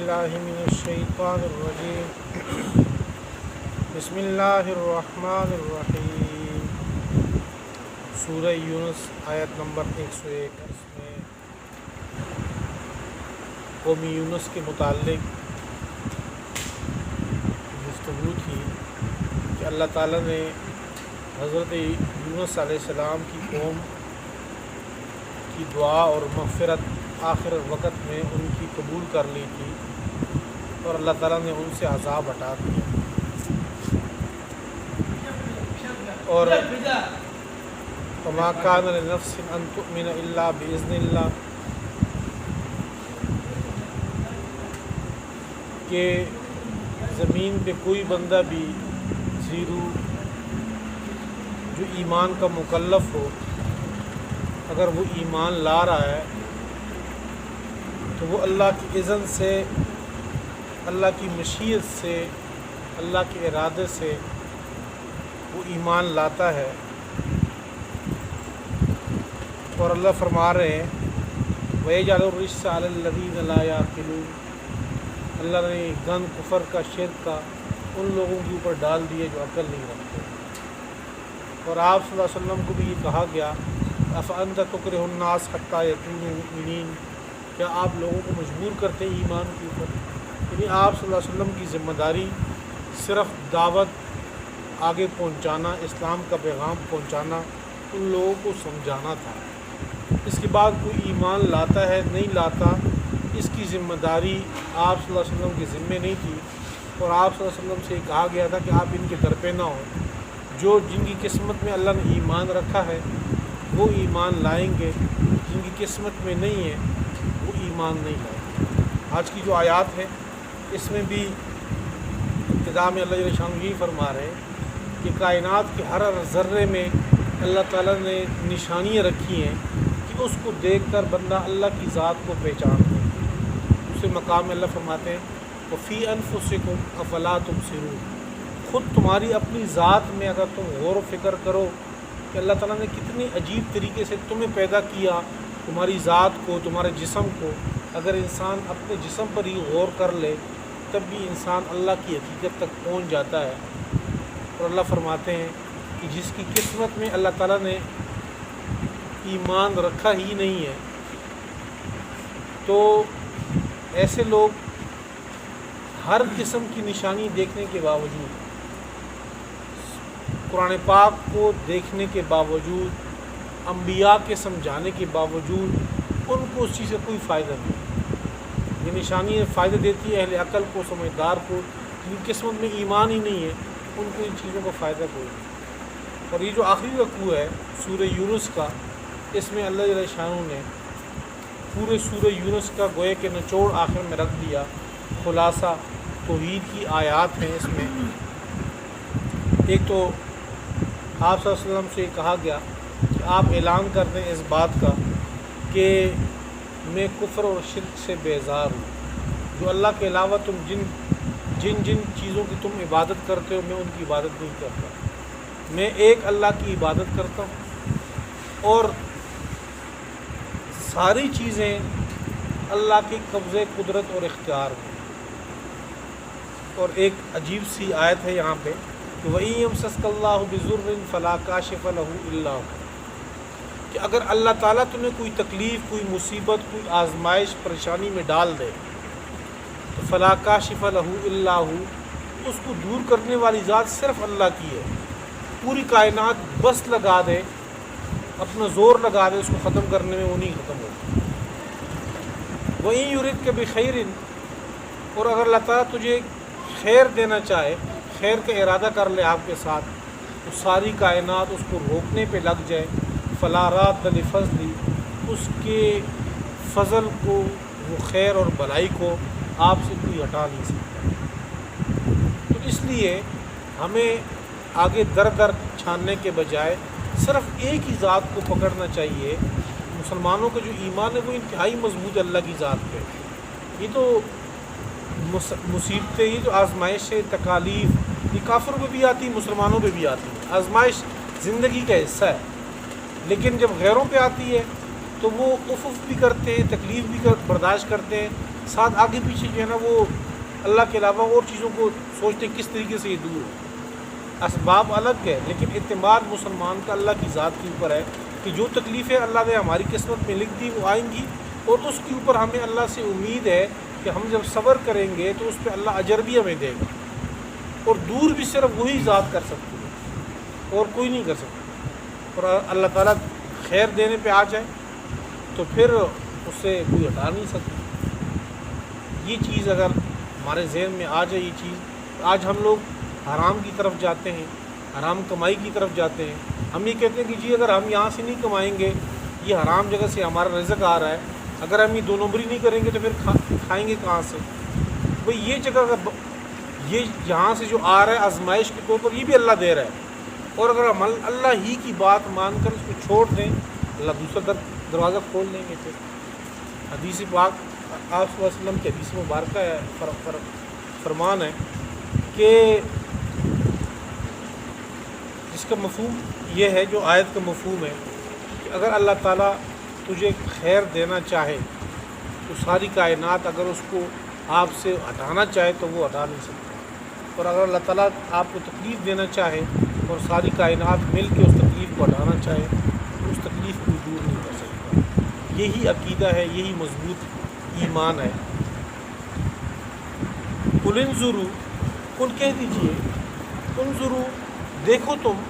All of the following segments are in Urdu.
باللہ من الشیطان الرجیم بسم اللہ الرحمن الرحیم۔ سورہ یونس آیت نمبر 101۔ اس میں قوم یونس کے متعلق گفتگو تھی کہ اللہ تعالیٰ نے حضرت یونس علیہ السلام کی قوم کی دعا اور مغفرت آخر وقت میں ان کی قبول کر لی تھی اور اللہ تعالیٰ نے ان سے عذاب ہٹا دیا، اور وما کان لنفس ان تؤمن الا باذن اللہ، کہ زمین پہ کوئی بندہ بھی زیرو جو ایمان کا مکلف ہو، اگر وہ ایمان لا رہا ہے تو وہ اللہ کی اذن سے، اللہ کی مشیت سے، اللہ کے ارادے سے وہ ایمان لاتا ہے۔ اور اللہ فرما رہے ہیں وَيَجْعَلُ الرِّجْسَ عَلَى الَّذِينَ لَا يَعْقِلُونَ، اللہ نے گن کفر کا، شرک کا ان لوگوں کے اوپر ڈال دیے جو عقل نہیں رکھتے۔ اور آپ صلی اللہ علیہ وسلم کو بھی یہ کہا گیا أَفَأَنْتَ تُكْرِهُ النَّاسَ حَتَّى يَكُونُوا مُؤْمِنِينَ، کیا آپ لوگوں کو مجبور کرتے ہیں ایمان کے اوپر؟ یعنی آپ صلی اللہ علیہ وسلم کی ذمہ داری صرف دعوت آگے پہنچانا، اسلام کا پیغام پہنچانا، ان لوگوں کو سمجھانا تھا۔ اس کے بعد کوئی ایمان لاتا ہے نہیں لاتا، اس کی ذمہ داری آپ صلی اللہ علیہ وسلم کے ذمے نہیں تھی۔ اور آپ صلی اللہ علیہ وسلم سے یہ کہا گیا تھا کہ آپ ان کے در پہ نہ ہوں، جن کی قسمت میں اللہ نے ایمان رکھا ہے وہ ایمان لائیں گے، جن کی قسمت میں نہیں ہے وہ ایمان نہیں لائیں گے۔ آج کی جو آیات ہے اس میں بھی ابتدا میں اللہ جل شانہ یہی فرما رہے ہیں کہ کائنات کے ہر ذرے میں اللہ تعالیٰ نے نشانیاں رکھی ہیں کہ اس کو دیکھ کر بندہ اللہ کی ذات کو پہچان دے۔ دوسرے مقام میں اللہ فرماتے ہیں وَفِي أَنفُسِكُمْ أَفَلَا تُبْصِرُونَ، خود تمہاری اپنی ذات میں اگر تم غور و فکر کرو کہ اللہ تعالیٰ نے کتنی عجیب طریقے سے تمہیں پیدا کیا، تمہاری ذات کو، تمہارے جسم کو، اگر انسان اپنے جسم پر ہی غور کر لے تب بھی انسان اللہ کی حقیقت تک پہنچ جاتا ہے۔ اور اللہ فرماتے ہیں کہ جس کی قسمت میں اللہ تعالیٰ نے ایمان رکھا ہی نہیں ہے تو ایسے لوگ ہر قسم کی نشانی دیکھنے کے باوجود، قرآن پاک کو دیکھنے کے باوجود، انبیاء کے سمجھانے کے باوجود ان کو اس چیز سے کوئی فائدہ نہیں۔ یہ نشانی فائدہ دیتی ہے اہل عقل کو، سمجھدار کو، جن کی قسمت میں ایمان ہی نہیں ہے ان کو ان چیزوں کا فائدہ کوئی نہیں۔ اور یہ جو آخری رکوع ہے سورہ یونس کا، اس میں اللہ جل شانہ نے پورے سورہ یونس کا گوئے کہ نچوڑ آخر میں رکھ دیا، خلاصہ توحید کی آیات ہیں اس میں۔ ایک تو آپ صلی اللہ علیہ وسلم سے یہ کہا گیا کہ آپ اعلان کر دیں اس بات کا کہ میں کفر اور شرک سے بیزار ہوں، جو اللہ کے علاوہ تم جن چیزوں کی تم عبادت کرتے ہو میں ان کی عبادت نہیں کرتا، میں ایک اللہ کی عبادت کرتا ہوں، اور ساری چیزیں اللہ کے قبضے، قدرت اور اختیار میں۔ اور ایک عجیب سی آیت ہے یہاں پہ کہ وَإِن يَمْسَسْكَ اللَّهُ بِضُرٍّ فَلَا كَاشِفَ لَهُ إِلَّا هُوَ، کہ اگر اللہ تعالیٰ تمہیں کوئی تکلیف، کوئی مصیبت، کوئی آزمائش، پریشانی میں ڈال دے تو فَلَا كَاشِفَ لَهُ إِلَّا هُوَ، اس کو دور کرنے والی ذات صرف اللہ کی ہے۔ پوری کائنات بس لگا دے، اپنا زور لگا دے اس کو ختم کرنے میں، وہ نہیں ختم ہوتا۔ وَإِن يُرِدْكَ بِخَيْرٍ، اور اگر اللہ تعالیٰ تجھے خیر دینا چاہے، خیر کا ارادہ کر لے آپ کے ساتھ، تو ساری کائنات اس کو روکنے پہ لگ جائے، فَلَا رَادَّ لِفَضْلِهِ، اس کے فضل کو، وہ خیر اور بھلائی کو آپ سے کوئی ہٹا نہیں سکتا۔ تو اس لیے ہمیں آگے در در چھاننے کے بجائے صرف ایک ہی ذات کو پکڑنا چاہیے۔ مسلمانوں کا جو ایمان ہے وہ انتہائی مضبوط ہے اللہ کی ذات پہ۔ یہ تو مصیبتیں، یہ جو آزمائشیں، تکالیف، یہ کافروں پہ بھی آتی، مسلمانوں پہ بھی آتی ہے۔ آزمائش زندگی کا حصہ ہے، لیکن جب غیروں پہ آتی ہے تو وہ افف بھی کرتے ہیں، تکلیف بھی برداشت کرتے ہیں، ساتھ آگے پیچھے جو ہے نا وہ اللہ کے علاوہ اور چیزوں کو سوچتے ہیں کس طریقے سے یہ دور ہو۔ اسباب الگ ہے لیکن اعتماد مسلمان کا اللہ کی ذات کے اوپر ہے کہ جو تکلیفیں اللہ نے ہماری قسمت میں لکھ دی وہ آئیں گی، اور اس کے اوپر ہمیں اللہ سے امید ہے کہ ہم جب صبر کریں گے تو اس پہ اللہ اجر بھی ہمیں دے گا، اور دور بھی صرف وہی ذات کر سکتی ہے اور کوئی نہیں کر سکتا۔ اور اللہ تعالیٰ خیر دینے پہ آ جائے تو پھر اس سے کوئی ہٹا نہیں سکتا۔ یہ چیز اگر ہمارے ذہن میں آ جائے، یہ چیز آج ہم لوگ حرام کی طرف جاتے ہیں، حرام کمائی کی طرف جاتے ہیں، ہم یہ کہتے ہیں کہ جی اگر ہم یہاں سے نہیں کمائیں گے، یہ حرام جگہ سے ہمارا رزق آ رہا ہے، اگر ہم یہ 2 نمبری نہیں کریں گے تو پھر کھائیں گے کہاں سے؟ بھئی یہ جگہ یہ یہاں سے جو آ رہا ہے آزمائش کے طور پر یہ بھی اللہ دے رہا ہے، اور اگر ہم اللہ ہی کی بات مان کر اس کو چھوڑ دیں اللہ دوسرا دروازہ کھول دیں گے۔ پھر حدیث پاک آپ صلی اللہ علیہ وسلم کی حدیث مبارکہ ہے، فرمان ہے کہ جس کا مفہوم یہ ہے، جو آیت کا مفہوم ہے کہ اگر اللہ تعالیٰ تجھے خیر دینا چاہے تو ساری کائنات اگر اس کو آپ سے ہٹانا چاہے تو وہ ہٹا نہیں سکتا، اور اگر اللہ تعالیٰ آپ کو تکلیف دینا چاہے اور ساری کائنات مل کے اس تکلیف کو ہٹانا چاہے تو اس تکلیف کو دور نہیں کر سکتا۔ یہی عقیدہ ہے، یہی مضبوط ایمان ہے۔ قل انظروا، قل کہہ دیجئے، انظروا دیکھو تم،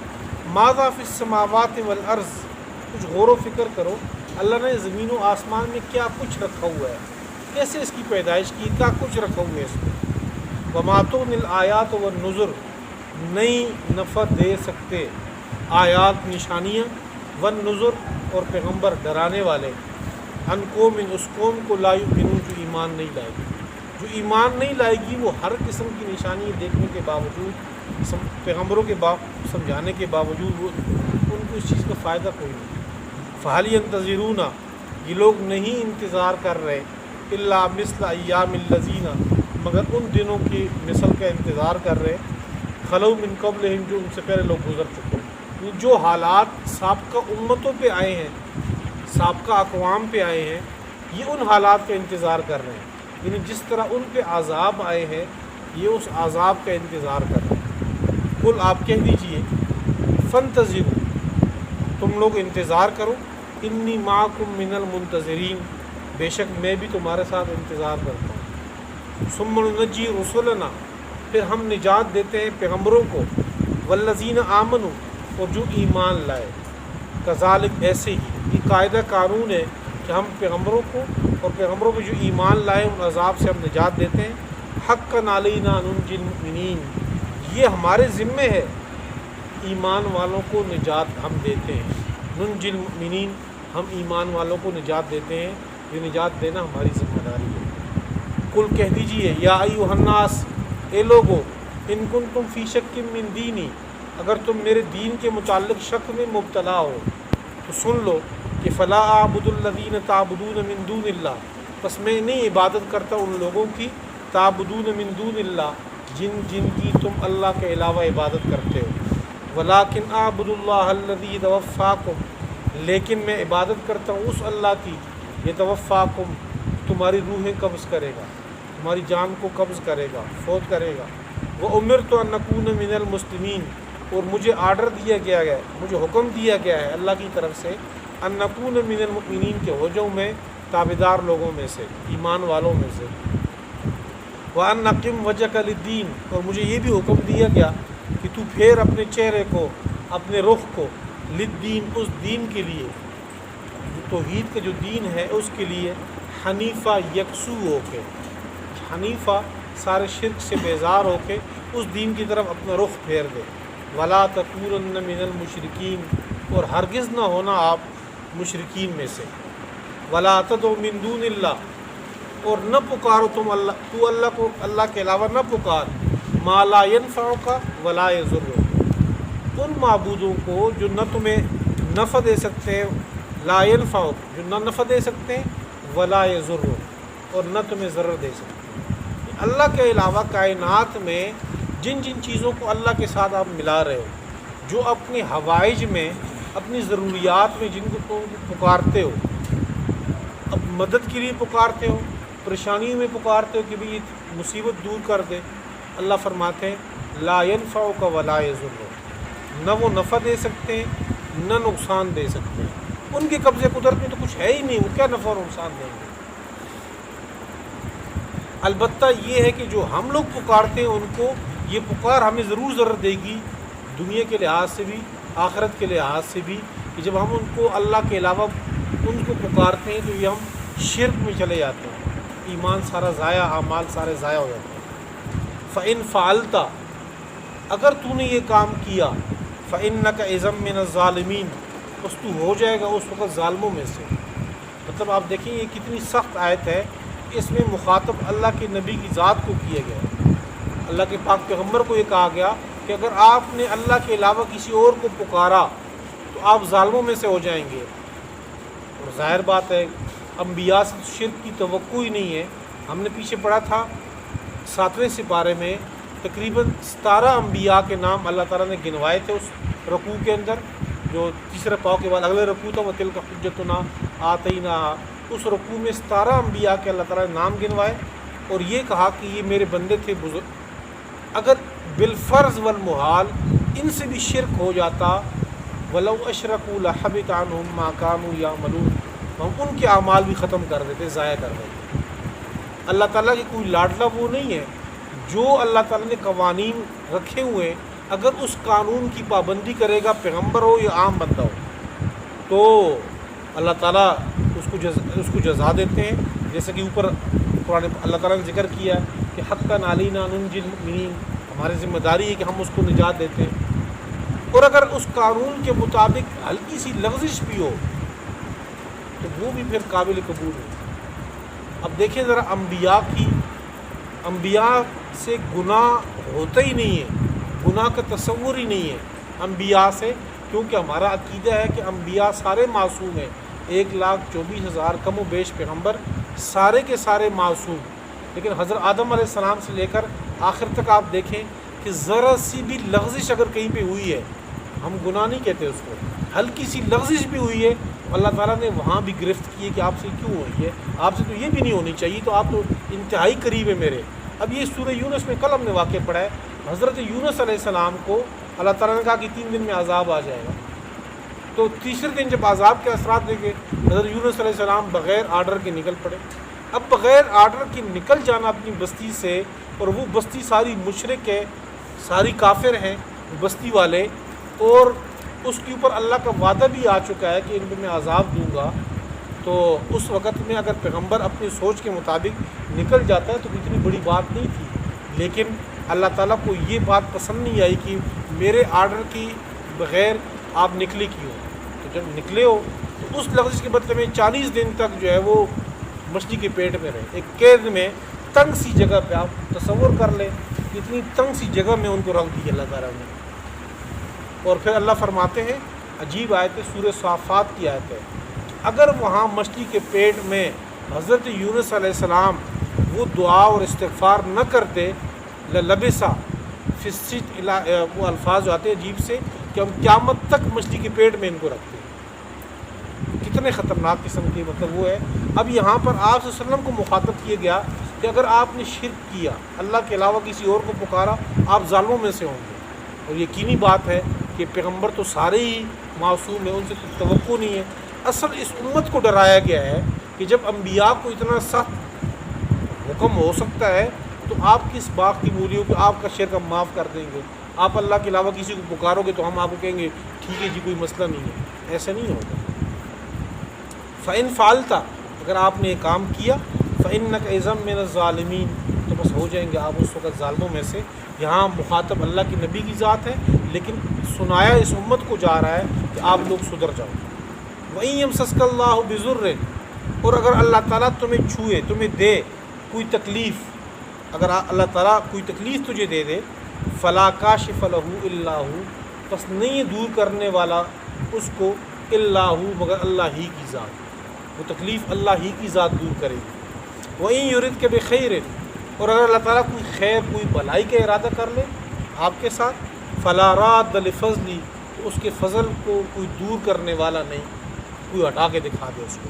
ماذا فی السماوات والارض، کچھ غور و فکر کرو اللہ نے زمین و آسمان میں کیا کچھ رکھا ہوا ہے، کیسے اس کی پیدائش کی، کیا کچھ رکھا ہوا ہے اس میں۔ وما تغنی الآیات والنذر، نہیں نفع دے سکتے آیات نشانیاں، والنذر اور پیغمبر ڈرانے والے، ان قوم، اس قوم کو لا یؤمنون جو ایمان نہیں لائے گی، جو ایمان نہیں لائے گی وہ ہر قسم کی نشانی دیکھنے کے باوجود، پیغمبروں کے سمجھانے کے باوجود ان کو اس چیز کا فائدہ کوئی نہیں۔ فَهَلْ يَنْتَظِرُونَ، یہ لوگ نہیں انتظار کر رہے، إِلَّا مِثْلَ أَيَّامِ الَّذِينَ، مگر ان دنوں کی مثل کا انتظار کر رہے، خَلَوْا مِن قَبْلِهِمْ، جو ان سے پہلے لوگ گزر چکے، جو حالات سابقہ امتوں پہ آئے ہیں، سابقہ اقوام پہ آئے ہیں، یہ ان حالات کا انتظار کر رہے ہیں، یعنی جس طرح ان پہ عذاب آئے ہیں یہ اس عذاب کا انتظار کر رہے ہیں۔ قل آپ کہہ دیجئے، فانتظروا، تم لوگ انتظار کرو، انی معکم من المنتظرین، بے شک میں بھی تمہارے ساتھ انتظار کرتا ہوں۔ ثم ننجی رسلنا، پھر ہم نجات دیتے ہیں پیغمبروں کو، والذین آمنوا، اور جو ایمان لائے، کذالک، ایسے ہی، یہ قاعدہ قانون ہے کہ ہم پیغمبروں کو اور پیغمبروں کو جو ایمان لائے ان عذاب سے ہم نجات دیتے ہیں۔ حقا علینا ننجی المؤمنین، یہ ہمارے ذمے ہے، ایمان والوں کو نجات ہم دیتے ہیں۔ ننجی المؤمنین، ہم ایمان والوں کو نجات دیتے ہیں، یہ نجات دینا ہماری ذمہ داری ہے۔ قل کہہ دیجئے، یا ایھا الناس، اے لوگو، ان کنتم فی شک من دینی، اگر تم میرے دین کے متعلق شک میں مبتلا ہو تو سن لو کہ فلا اعبد الذین تعبدون من دون اللہ، بس میں نہیں عبادت کرتا ان لوگوں کی، تعبدون من دون اللہ، جن کی تم اللہ کے علاوہ عبادت کرتے ہو، ولیکن اعبد اللہ الذی یتوفاکم، لیکن میں عبادت کرتا ہوں اس اللہ کی، یتوفاکم، تمہاری روحیں قبض کرے گا، تمہاری جان کو قبض کرے گا، فوت کرے گا۔ وَأُمِرْتُ أَن أَكُونَ مِنَ الْمُسْلِمِينَ، اور مجھے آرڈر دیا گیا ہے، مجھے حکم دیا گیا ہے اللہ کی طرف سے، أَن أَكُونَ مِنَ الْمُؤْمِنِينَ، کہ ہو جاؤں میں تابعدار لوگوں میں سے، ایمان والوں میں سے۔ وَأَنْ أَقِمْ وَجْهَكَ لِلدِّينِ، اور مجھے یہ بھی حکم دیا گیا کہ تو پھیر اپنے چہرے کو، اپنے رخ کو، للدین، اس دین کے لیے، توحید کا جو دین ہے اس کے لیے، حنیفہ، یکسو ہو کے، حنیفہ سارے شرک سے بیزار ہو کے اس دین کی طرف اپنا رخ پھیر دے۔ ولا تکونن من المشرکین، اور ہرگز نہ ہونا آپ مشرکین میں سے۔ ولا تدعوا من دون اللہ، اور نہ پکارو تم اللہ کو، اللہ کے علاوہ نہ پکار، ما لا ينفعک ولا یضرک، ان معبودوں کو جو نہ تمہیں نفع دے سکتے ہیں، لا ينفعک، جو نہ نفع دے سکتے ہیں، ولا یضرک، اور نہ تمہیں ضرر دے سکتے ہیں۔ اللہ کے علاوہ کائنات میں جن چیزوں کو اللہ کے ساتھ آپ ملا رہے ہو، جو اپنے حوائج میں، اپنی ضروریات میں جن کو تم پکارتے ہو، اب مدد کے لیے پکارتے ہو، پریشانیوں میں پکارتے ہو کہ بھی یہ مصیبت دور کر دے، اللہ فرماتے ہیں لا ينفعک ولا یضرک، نہ وہ نفع دے سکتے ہیں نہ نقصان دے سکتے ہیں، ان کے قبضے قدرت میں تو کچھ ہے ہی نہیں، وہ کیا نفع اور نقصان دیں گے۔ البتہ یہ ہے کہ جو ہم لوگ پکارتے ہیں ان کو، یہ پکار ہمیں ضرور ضرورت دے گی دنیا کے لحاظ سے بھی آخرت کے لحاظ سے بھی، کہ جب ہم ان کو اللہ کے علاوہ ان کو پکارتے ہیں تو یہ ہم شرک میں چلے جاتے ہیں، ایمان سارا ضائع، اعمال سارے ضائع ہو جاتے ہیں۔ فَإِن فَعَلْتَ، اگر تو نے یہ کام کیا، فَإِنَّكَ إِذًا مِّنَ الظَّالِمِينَ، بس تو ہو جائے گا اس وقت ظالموں میں سے۔ مطلب آپ دیکھیں یہ کتنی سخت آیت ہے، اس میں مخاطب اللہ کے نبی کی ذات کو کیا گیا ہے، اللہ کے پاک پیغمبر کو یہ کہا گیا کہ اگر آپ نے اللہ کے علاوہ کسی اور کو پکارا تو آپ ظالموں میں سے ہو جائیں گے۔ اور ظاہر بات ہے انبیاء سے شرک کی توقع ہی نہیں ہے۔ ہم نے پیچھے پڑھا تھا 7ویں سپارے میں تقریباً 17 انبیاء کے نام اللہ تعالیٰ نے گنوائے تھے اس رکوع کے اندر، جو تیسرے پاؤ کے بعد اگلے رکوع تھا، وَتِلْكَ حُجَّتُنَا آتَيْنَاهَا، اس رکوع میں 17 انبیاء کے اللہ تعالیٰ نے نام گنوائے اور یہ کہا کہ یہ میرے بندے تھے بزرگ، اگر بالفرض والمحال ان سے بھی شرک ہو جاتا، وَلَوْ أَشْرَكُوا لَحَبِطَ عَنْهُمْ مَا كَانُوا يَعْمَلُونَ، ہم ان کے اعمال بھی ختم کر دیتے، ضائع کر دیتے۔ اللہ تعالیٰ کی کوئی لاڈلا وہ نہیں ہے، جو اللہ تعالیٰ نے قوانین رکھے ہوئے اگر اس قانون کی پابندی کرے گا، پیغمبر ہو یا عام بندہ ہو، تو اللہ تعالیٰ اس کو جزا دیتے ہیں، جیسے کہ اوپر قرآن اللہ تعالیٰ نے ذکر کیا ہے کہ حقاً علینا ننجی المؤمنین، ہماری ذمہ داری ہے کہ ہم اس کو نجات دیتے ہیں۔ اور اگر اس قانون کے مطابق ہلکی سی لغزش بھی ہو تو وہ بھی پھر قابل قبول ہے۔ اب دیکھیں ذرا انبیاء سے گناہ ہوتا ہی نہیں ہے، گناہ کا تصور ہی نہیں ہے انبیاء سے، کیونکہ ہمارا عقیدہ ہے کہ انبیاء سارے معصوم ہیں، 1,24,000 کم و بیش پیغمبر سارے کے سارے معصوم، لیکن حضرت آدم علیہ السلام سے لے کر آخر تک آپ دیکھیں کہ ذرا سی بھی لغزش اگر کہیں پہ ہوئی ہے، ہم گناہ نہیں کہتے اس کو، ہلکی سی لغزش بھی ہوئی ہے، اللہ تعالیٰ نے وہاں بھی گرفت کی ہے کہ آپ سے کیوں ہوئی ہے، آپ سے تو یہ بھی نہیں ہونی چاہیے، تو آپ تو انتہائی قریب ہے میرے۔ اب یہ سورہ یونس میں کل ہم نے واقع پڑھا ہے، حضرت یونس علیہ السلام کو اللہ تعالیٰ نے کہا کہ 3 دن میں عذاب آ جائے گا، تو تیسرے دن جب عذاب کے اثرات دیکھے، حضرت یونس علیہ السلام بغیر آرڈر کے نکل پڑے۔ اب بغیر آرڈر کے نکل جانا اپنی بستی سے، اور وہ بستی ساری مشرک ہے، ساری کافر ہیں بستی والے، اور اس کے اوپر اللہ کا وعدہ بھی آ چکا ہے کہ ان پہ میں عذاب دوں گا، تو اس وقت میں اگر پیغمبر اپنی سوچ کے مطابق نکل جاتا ہے تو اتنی بڑی بات نہیں تھی، لیکن اللہ تعالیٰ کو یہ بات پسند نہیں آئی کہ میرے آرڈر کی بغیر آپ نکلے کیوں، تو جب نکلے ہو تو اس لغزش کے بدلے میں 40 دن تک جو ہے وہ مچھلی کے پیٹ میں رہے، ایک قید میں تنگ سی جگہ پہ۔ آپ تصور کر لیں اتنی تنگ سی جگہ میں ان کو رکھ دی اللہ تعالیٰ نے۔ اور پھر اللہ فرماتے ہیں، عجیب آیت ہے، سورہ صافات کی آیت ہے، اگر وہاں مچھلی کے پیٹ میں حضرت یونس علیہ السلام وہ دعا اور استغفار نہ کرتے، لَلَبِثَ فِي السِّجْنِ، وہ الفاظ جو آتے ہیں عجیب سے کہ ہم قیامت تک مچھلی کے پیٹ میں ان کو رکھتے ہیں، کتنے خطرناک قسم کی مطلب وہ ہے۔ اب یہاں پر آپ صلی اللہ علیہ وسلم کو مخاطب کیا گیا کہ اگر آپ نے شرک کیا، اللہ کے علاوہ کسی اور کو پکارا، آپ ظالموں میں سے ہوں گے۔ اور یقینی بات ہے کہ پیغمبر تو سارے ہی معصوم ہیں، ان سے توقع نہیں ہے۔ اصل اس امت کو ڈرایا گیا ہے کہ جب انبیاء کو اتنا سخت حکم ہو سکتا ہے تو آپ کس بات کی مولی ہو کہ آپ کا شرک ہم معاف کر دیں گے، آپ اللہ کے علاوہ کسی کو پکارو گے تو ہم آپ کو کہیں گے ٹھیک ہے جی کوئی مسئلہ نہیں ہے، ایسا نہیں ہوگا۔ فَإِن فَعَلْتَ، اگر آپ نے یہ کام کیا، فَإِنَّكَ إِذًا مِّنَ الظَّالِمِينَ، تو بس ہو جائیں گے آپ اس وقت ظالموں میں سے۔ یہاں مخاطب اللہ کی نبی کی ذات ہے، لیکن سنایا اس امت کو جا رہا ہے کہ آپ لوگ سدھر جاؤ۔ وَإِن يَمْسَسْكَ اللَّهُ بِضُرٍّ، اور اگر اللہ تعالیٰ تمہیں چھوئے، تمہیں دے کوئی تکلیف، اگر اللہ تعالیٰ کوئی تکلیف تجھے دے دے، فَلَا كَاشِفَ لَهُ إِلَّا هُوَ، بس نہیں دور کرنے والا اس کو إِلَّا هُوَ، مگر اللہ ہی کی ذات، وہ تکلیف اللہ ہی کی ذات دور کرے گی۔ وَإِن يُرِدْكَ بِخَيْرٍ، اور اگر اللہ تعالیٰ کوئی خیر کوئی بھلائی کا ارادہ کر لے آپ کے ساتھ، فَلَا رَادَّ لِفَضْلِهِ، تو اس کے فضل کو کوئی دور کرنے والا نہیں، کوئی ہٹا کے دکھا دے اس کو۔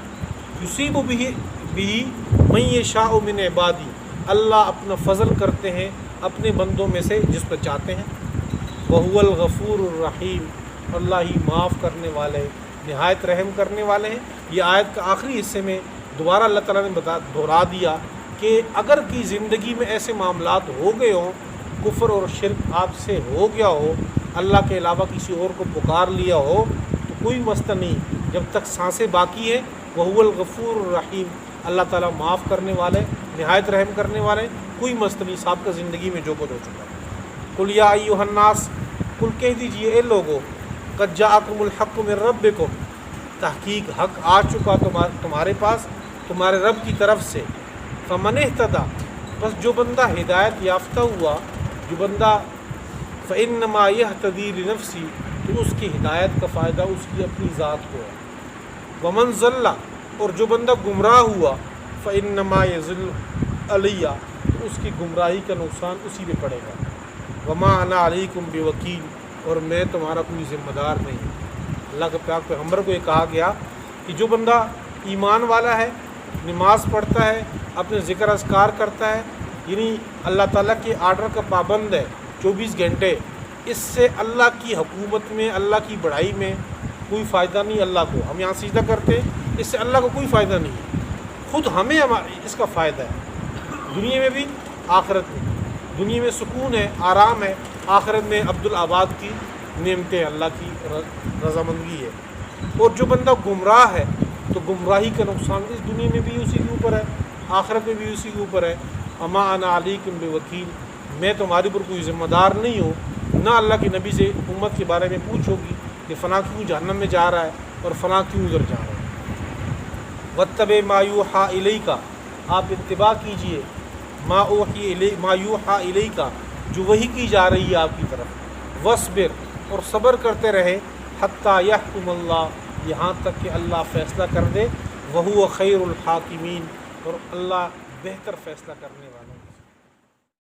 يُصِيبُ بِهِ من یشاء من عبادی، اللہ اپنا فضل کرتے ہیں اپنے بندوں میں سے جس پر چاہتے ہیں، وہو الغفور الرحیم، اللہ ہی معاف کرنے والے نہایت رحم کرنے والے ہیں۔ یہ آیت کا آخری حصے میں دوبارہ اللہ تعالیٰ نے دہرا دیا کہ اگر کی زندگی میں ایسے معاملات ہو گئے ہوں، کفر اور شرک آپ سے ہو گیا ہو، اللہ کے علاوہ کسی اور کو پکار لیا ہو، تو کوئی مسئلہ نہیں، جب تک سانسیں باقی ہیں وہو الغفور الرحیم، اللہ تعالیٰ معاف کرنے والے نہایت رحم کرنے والے، کوئی مسئلہ نہیں، صاحب کا زندگی میں جو کچھ ہو چکا ہے۔ قل یا ایھا الناس، قل کہہ دیجئے اے لوگو، قد جاءکم الحق من ربکم، تحقیق حق آ چکا تمہارے پاس تمہارے رب کی طرف سے، فمن اہتدی، بس جو بندہ ہدایت یافتہ ہوا، جو بندہ فإنما یہتدی لنفسی، تو اس کی ہدایت کا فائدہ اس کی اپنی ذات کو ہے، ومن ضل، اور جو بندہ گمراہ ہوا، فإنما یضل علیہ، تو اس کی گمراہی کا نقصان اسی پہ پڑے گا، وما انا علیکم بوکیل، اور میں تمہارا کوئی ذمہ دار نہیں۔ اللہ کے پاک پیغمبر کو یہ کہا گیا کہ جو بندہ ایمان والا ہے، نماز پڑھتا ہے، اپنے ذکر اذکار کرتا ہے، یعنی اللہ تعالیٰ کے آرڈر کا پابند ہے 24 گھنٹے، اس سے اللہ کی حکومت میں، اللہ کی بڑائی میں کوئی فائدہ نہیں اللہ کو۔ ہم یہاں سجدہ کرتے ہیں، اس سے اللہ کو کوئی فائدہ نہیں ہے، خود ہمیں اس کا فائدہ ہے، دنیا میں بھی آخرت میں۔ دنیا میں سکون ہے، آرام ہے، آخرت میں عبدالآباد کی نعمتیں، اللہ کی رضامندگی ہے۔ اور جو بندہ گمراہ ہے تو گمراہی کا نقصان اس دنیا میں بھی اسی کے اوپر ہے، آخرت میں بھی اسی کے اوپر ہے۔ اما انا علیکم بوکیل، میں تمہاری پر کوئی ذمہ دار نہیں ہوں، نہ اللہ کے نبی سے امت کے بارے میں پوچھو گی کہ فلاں کیوں جہنم میں جا رہا ہے اور فلاں کیوں ادھر جا رہا ہے۔ واتبع ما یوحیٰ الیک، آپ اتباع کیجئے ما یوحیٰ الیک، جو وحی کی جا رہی ہے آپ کی طرف، واصبر، اور صبر کرتے رہے، حتیٰ یحکم اللہ، یہاں تک کہ اللہ فیصلہ کر دے، وہو خیر الحاکمین، اور اللہ بہتر فیصلہ کرنے والا ہے۔